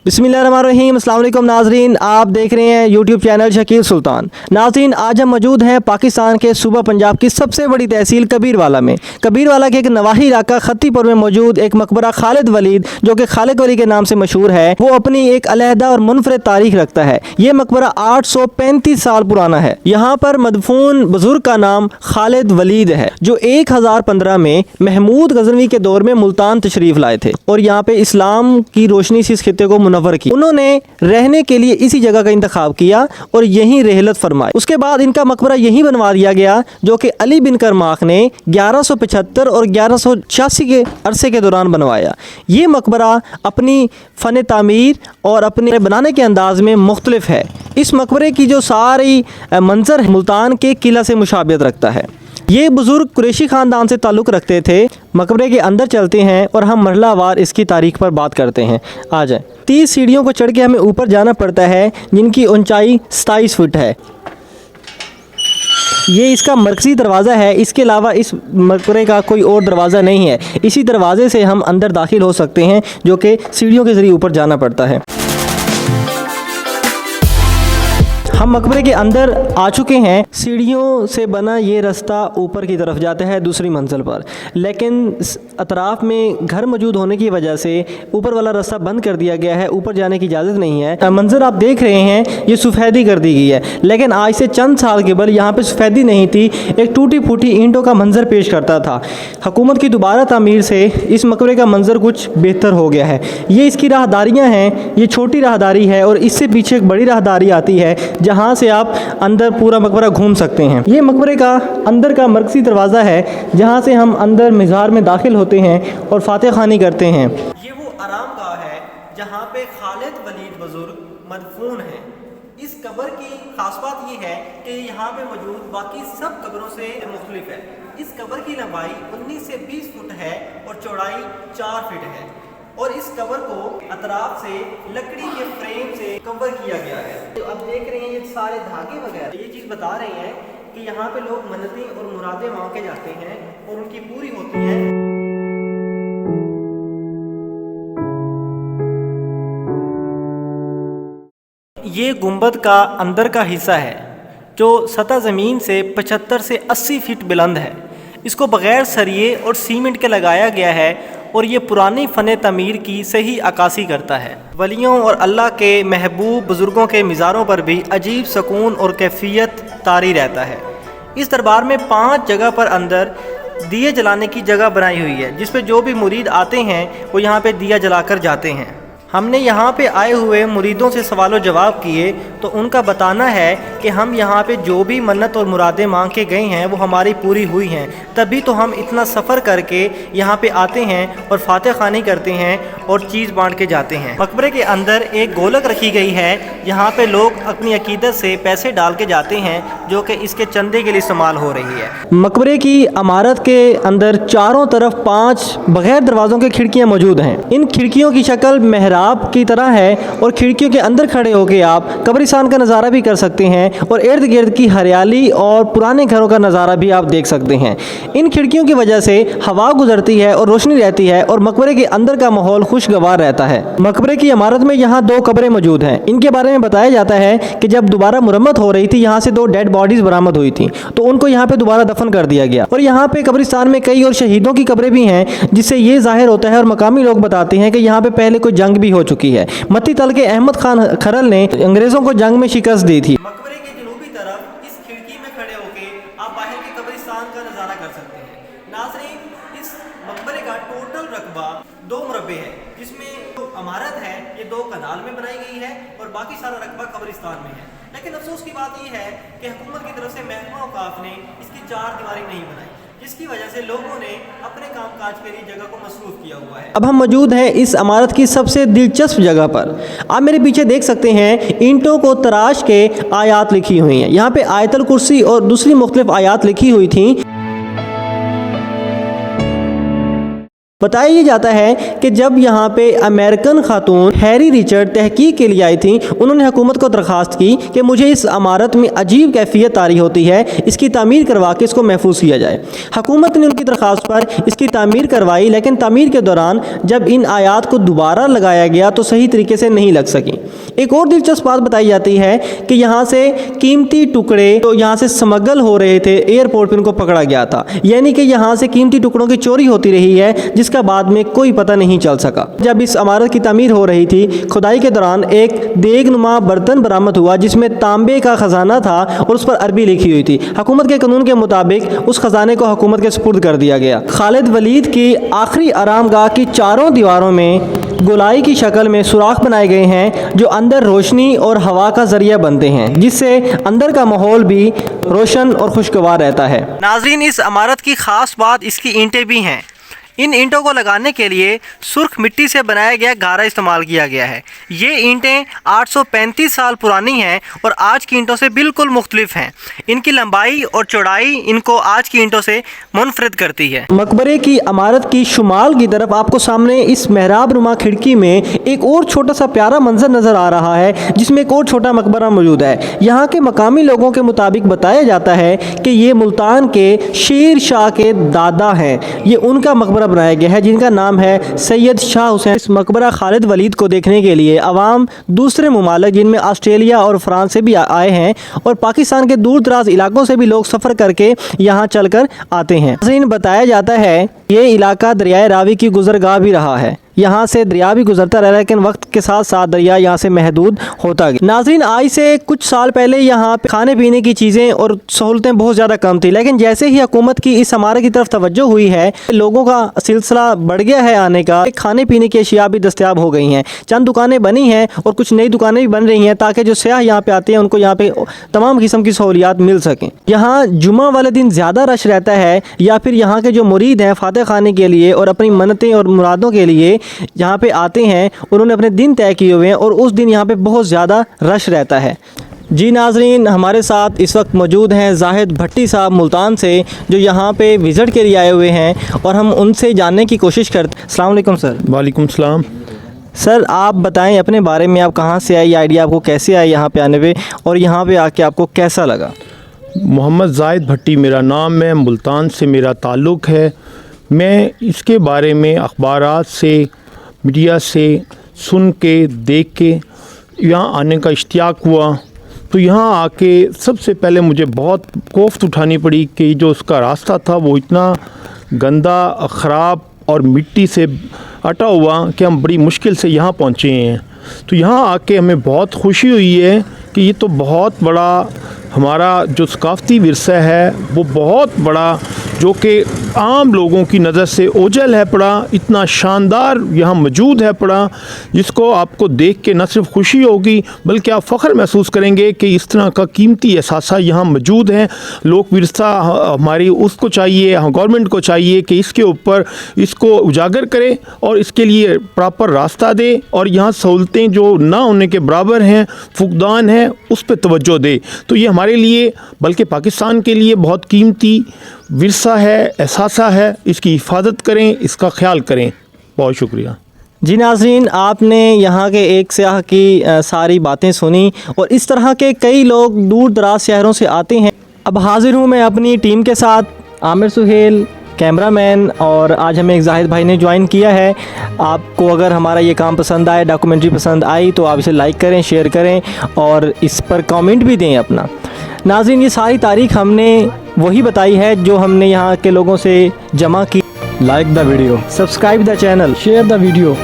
बिस्मिल्लाहिर्रहमानिर्रहीम। अस्सलाम वालेकुम नाजरीन, आप देख रहे हैं यूट्यूब चैनल शकील सुल्तान। नाजरीन, आज हम मौजूद हैं पाकिस्तान के सूबा पंजाब की सबसे बड़ी तहसील कबीरवाला में। कबीरवाला के एक नवाही इलाका खत्तीपुर में मौजूद एक मकबरा खालिद वलीद, जो कि खालिद वली के नाम से मशहूर है, वो अपनी एक अलहदा और मुनफरद तारीख रखता है। ये मकबरा 835 साल पुराना है। यहाँ पर मदफून बुजुर्ग का नाम खालिद वलीद है, जो 1015 में महमूद गजनवी के दौर में मुल्तान तशरीफ लाए थे और यहाँ पे इस्लाम की रोशनी से इस खित्ते को मुनव्वर की। उन्होंने रहने के लिए इसी जगह का इंतखाब किया और यहीं रहलत फरमाई। उसके बाद इनका मकबरा यहीं बनवा दिया गया, जो कि अली बिन करमाख ने 1175 और 1186 के अरसे के दौरान बनवाया। ये मकबरा अपनी फ़न तामीर और अपने बनाने के अंदाज में मुख्तलिफ है। इस मकबरे की जो सारी मंजर है मुल्तान के किला से मुशाबियत रखता है। ये बुज़ुर्ग कुरैशी ख़ानदान से ताल्लुक़ रखते थे। मकबरे के अंदर चलते हैं और हम मरहलावार इसकी तारीख़ पर बात करते हैं। आ जाए। 30 सीढ़ियों को चढ़ के हमें ऊपर जाना पड़ता है, जिनकी ऊंचाई 27 फुट है। ये इसका मरकज़ी दरवाज़ा है। इसके अलावा इस मकबरे का कोई और दरवाज़ा नहीं है। इसी दरवाज़े से हम अंदर दाखिल हो सकते हैं, जो कि सीढ़ियों के ज़रिए ऊपर जाना पड़ता है। हम मकबरे के अंदर आ चुके हैं। सीढ़ियों से बना ये रास्ता ऊपर की तरफ जाता है दूसरी मंजिल पर, लेकिन अतराफ में घर मौजूद होने की वजह से ऊपर वाला रास्ता बंद कर दिया गया है। ऊपर जाने की इजाज़त नहीं है। मंजर आप देख रहे हैं, ये सफ़ेदी कर दी गई है, लेकिन आज से चंद साल कबल यहाँ पे सफ़ेदी नहीं थी। एक टूटी फूटी ईंटों का मंजर पेश करता था। हुकूमत की दोबारा तामीर से इस मकबरे का मंजर कुछ बेहतर हो गया है। ये इसकी राहदारियाँ हैं। ये छोटी राहदारी है और इससे पीछे एक बड़ी राहदारी आती है, जहाँ से आप अंदर पूरा मकबरा घूम सकते हैं। ये मकबरे का अंदर का मरकज़ी दरवाज़ा है, जहाँ से हम अंदर मज़ार में दाखिल होते हैं और फातिहा खानी करते हैं। ये वो आरामगाह है जहाँ पे खालिद वलीद बुजुर्ग मदफून है। इस कब्र की खास बात ये है कि यहाँ पे मौजूद बाकी सब कब्रों से मुख्तलिफ है। इस कब्र की लंबाई 19 से 20 फुट है और चौड़ाई 4 फीट है और इस कवर को अतराफ से लकड़ी के फ्रेम से कवर किया गया है। तो अब देख रहे हैं ये सारे धागे वगैरह, ये चीज़ बता रहे हैं कि यहाँ पे लोग मन्नतें और मुरादें मांग के जाते हैं और उनकी पूरी होती हैं। ये गुंबद का अंदर का हिस्सा है, जो सतह ज़मीन से 75 से 80 फीट बुलंद है। इसको बग़ैर सरिये और सीमेंट के लगाया गया है और ये पुरानी फ़न तमीर की सही अक्कासी करता है। वलियों और अल्लाह के महबूब बुज़ुर्गों के मज़ारों पर भी अजीब सुकून और कैफियत तारी रहता है। इस दरबार में 5 जगह पर अंदर दिए जलाने की जगह बनाई हुई है, जिस पे जो भी मुरीद आते हैं वो यहाँ पे दिया जलाकर जाते हैं। हमने यहाँ पे आए हुए मुरीदों से सवाल जवाब किए तो उनका बताना है कि हम यहाँ पे जो भी मन्नत और मुरादें मांग के गए हैं वो हमारी पूरी हुई हैं, तभी तो हम इतना सफ़र करके यहाँ पे आते हैं और फातिहा खानी करते हैं और चीज़ बांट के जाते हैं। मकबरे के अंदर एक गोलक रखी गई है, यहाँ पे लोग अपनी अकीदत से पैसे डाल के जाते हैं, जो कि इसके चंदे के लिए इस्तेमाल हो रही है। मकबरे की इमारत के अंदर चारों तरफ 5 बग़ैर दरवाज़ों की खिड़कियाँ मौजूद हैं। इन खिड़कियों की शक्ल मेहराब की तरह है और खिड़कियों के अंदर खड़े होकर आप कब्रिस्तान का नज़ारा भी कर सकते हैं और इर्द गिर्द की हरियाली और पुराने घरों का नज़ारा भी आप देख सकते हैं। इन खिड़कियों की वजह से हवा गुजरती है और रोशनी रहती है और मकबरे के अंदर का माहौल खुशगवार रहता है। मकबरे की इमारत में यहाँ 2 कब्रें मौजूद हैं। इनके बारे में बताया जाता है कि जब दोबारा मुरम्मत हो रही थी, यहाँ से 2 डेड बॉडीज़ बरामद हुई थी, तो उनको यहाँ पे दोबारा दफन कर दिया गया। और यहाँ पे कब्रिस्तान में कई और शहीदों की कब्रें भी हैं, जिससे ये जाहिर होता है और मकामी लोग बताते हैं कि यहाँ पे पहले कोई जंग भी हो चुकी है। मत्ती तल के अहमद खान खरल ने अंग्रेज़ों को जंग में शिकस्त दी थी। मकबरे के जनूबी तरफ इस खिड़की में खड़े होकर आप बाहर के कब्रिस्तान का नज़ारा कर सकते हैं। नाज़रीन, इस मकबरे का टोटल रकबा 2 मुरब्बे है, जिसमें जो इमारत है ये 2 कनाल में बनाई गई है और बाकी सारा रकबा कब्रिस्तान में है। लेकिन अफसोस की बात यह है कि हुकूमत की तरफ से महकमा औकाफ ने इसकी 4 दीवारी नहीं बनाई, जिसकी वजह से लोगों ने अपने कामकाज के लिए जगह को मसरूफ किया हुआ है। अब हम मौजूद हैं इस इमारत की सबसे दिलचस्प जगह पर। आप मेरे पीछे देख सकते हैं, ईंटों को तराश के आयात लिखी हुई हैं। यहाँ पे आयतल कुर्सी और दूसरी मुख्तलिफ आयात लिखी हुई थी। बताया ये जाता है कि जब यहाँ पे अमेरिकन खातून हैरी रिचर्ड तहकीक के लिए आई थी, उन्होंने हुकूमत को दरख्वास्त की कि मुझे इस इमारत में अजीब कैफियत तारी होती है, इसकी तामीर करवा के इसको महफूज किया जाए। हुकूमत ने उनकी दरख्वास्त पर इसकी तामीर करवाई, लेकिन तामीर के दौरान जब इन आयात को दोबारा लगाया गया तो सही तरीके से नहीं लग सकी। एक और दिलचस्प बात बताई जाती है कि यहाँ से कीमती टुकड़े तो यहाँ से स्मगल हो रहे थे, एयरपोर्ट पर उनको पकड़ा गया था, यानी कि यहाँ से कीमती टुकड़ों की चोरी होती रही है जिसका बाद में कोई पता नहीं चल सका। जब इस इमारत की तामीर हो रही थी, खुदाई के दौरान एक देगनुमा बर्तन बरामद हुआ जिसमें तांबे का खजाना था और उस पर अरबी लिखी हुई थी। हुकूमत के कानून के मुताबिक उस खजाने को हुकूमत के सुपुर्द कर दिया गया। खालिद वलीद की आखिरी आरामगाह की चारों दीवारों में गोलाई की शक्ल में सुराख बनाए गए हैं जो अंदर रोशनी और हवा का जरिया बनते हैं, जिससे अंदर का माहौल भी रोशन और खुशगवार रहता है। नाज़रीन, इस इमारत की ख़ास बात इसकी ईंटें भी हैं। इन ईंटों को लगाने के लिए सुर्ख मिट्टी से बनाया गया गारा इस्तेमाल किया गया है। ये ईंटें 835 साल पुरानी हैं और आज की ईंटों से बिल्कुल मुख्तलिफ हैं। इनकी लंबाई और चौड़ाई इनको आज की ईंटों से मुनफरिद करती है। मकबरे की इमारत की शुमाल की तरफ आपको सामने इस मेहराब नुमा खिड़की में एक और छोटा सा प्यारा मंजर नज़र आ रहा है, जिसमें एक और छोटा मकबरा मौजूद है। यहाँ के मकामी लोगों के मुताबिक बताया जाता है कि ये मुल्तान के शेर शाह के दादा हैं। ये उनका मकबरा बनाया गया है जिनका नाम है सैयद शाह हुसैन। इस मकबरा खालिद वलीद को देखने के लिए अवाम दूसरे ममालिक जिनमें ऑस्ट्रेलिया और फ्रांस से भी आए हैं और पाकिस्तान के दूर दराज इलाकों से भी लोग सफ़र करके यहाँ चल कर आते हैं। बताया जाता है ये इलाका दरियाए रावी की गुजरगाह भी रहा है। यहाँ से दरिया भी गुजरता रहा, लेकिन वक्त के साथ साथ दरिया यहाँ से महदूद होता गया। नाज़रीन, आज से कुछ साल पहले यहाँ पे खाने पीने की चीज़ें और सहूलतें बहुत ज़्यादा कम थी, लेकिन जैसे ही हुकूमत की इस इमारत की तरफ तवज्जो हुई है, लोगों का सिलसिला बढ़ गया है आने का। खाने पीने की अशिया भी दस्तयाब हो गई हैं, चंद दुकानें बनी हैं और कुछ नई दुकानें भी बन रही हैं ताकि जो सयाह यहाँ पे आते हैं उनको यहाँ पे तमाम किस्म की सहूलियात मिल सकें। यहाँ जुमा वाले दिन ज़्यादा रश रहता है, या फिर यहाँ के जो मुरीद हैं फातह खाने के लिए और अपनी मन्नतें और मुरादों के लिए यहाँ पे आते हैं, उन्होंने अपने दिन तय किए हुए हैं और उस दिन यहाँ पे बहुत ज़्यादा रश रहता है। जी नाज़रीन, हमारे साथ इस वक्त मौजूद हैं जाहिद भट्टी साहब मुल्तान से, जो यहाँ पे विज़िट के लिए आए हुए हैं और हम उनसे जानने की कोशिश करते हैं। अस्सलाम वालेकुम सर। वालेकुम सलाम। सर, आप बताएं अपने बारे में, आप कहाँ से आए, ये आइडिया आपको कैसे आया यहाँ पे आने पे और यहाँ पे आके आपको कैसा लगा? मोहम्मद जाहिद भट्टी मेरा नाम है, मुल्तान से मेरा ताल्लुक़ है। मैं इसके बारे में अखबारात से, मीडिया से सुन के, देख के यहाँ आने का इश्तियाक हुआ। तो यहाँ आके सबसे पहले मुझे बहुत कोफ्त उठानी पड़ी कि जो उसका रास्ता था वो इतना गंदा, ख़राब और मिट्टी से अटा हुआ कि हम बड़ी मुश्किल से यहाँ पहुँचे हैं। तो यहाँ आके हमें बहुत खुशी हुई है कि ये तो बहुत बड़ा हमारा जो सकाफ़ती विरसा है वो बहुत बड़ा, जो कि आम लोगों की नज़र से ओझल है पड़ा, इतना शानदार यहाँ मौजूद है पड़ा, जिसको आपको देख के न सिर्फ खुशी होगी बल्कि आप फ़ख्र महसूस करेंगे कि इस तरह का कीमती एहसासा यहाँ मौजूद है। लोक विरसा हमारी उसको चाहिए, गवर्नमेंट को चाहिए कि इसके ऊपर इसको उजागर करे और इसके लिए प्रॉपर रास्ता दे, और यहाँ सहूलतें जो ना होने के बराबर हैं, फुकदान हैं, उस पर तवज्जो दे। तो ये हमारे लिए बल्कि पाकिस्तान के लिए बहुत कीमती विरसा है, एहसासा है। इसकी हिफाजत करें, इसका ख्याल करें। बहुत शुक्रिया। जी नाज़रीन, आपने यहाँ के एक सयाह की सारी बातें सुनी और इस तरह के कई लोग दूर दराज शहरों से आते हैं। अब हाजिर हूँ मैं अपनी टीम के साथ, आमिर सुहेल कैमरामैन, और आज हमें एक जाहिद भाई ने ज्वाइन किया है। आपको अगर हमारा ये काम पसंद आए, डॉक्यूमेंट्री पसंद आई, तो आप इसे लाइक करें, शेयर करें और इस पर कमेंट भी दें अपना। नाज़रीन, ये सारी तारीख हमने वही बताई है जो हमने यहाँ के लोगों से जमा की। Like the video, subscribe the channel, share the video.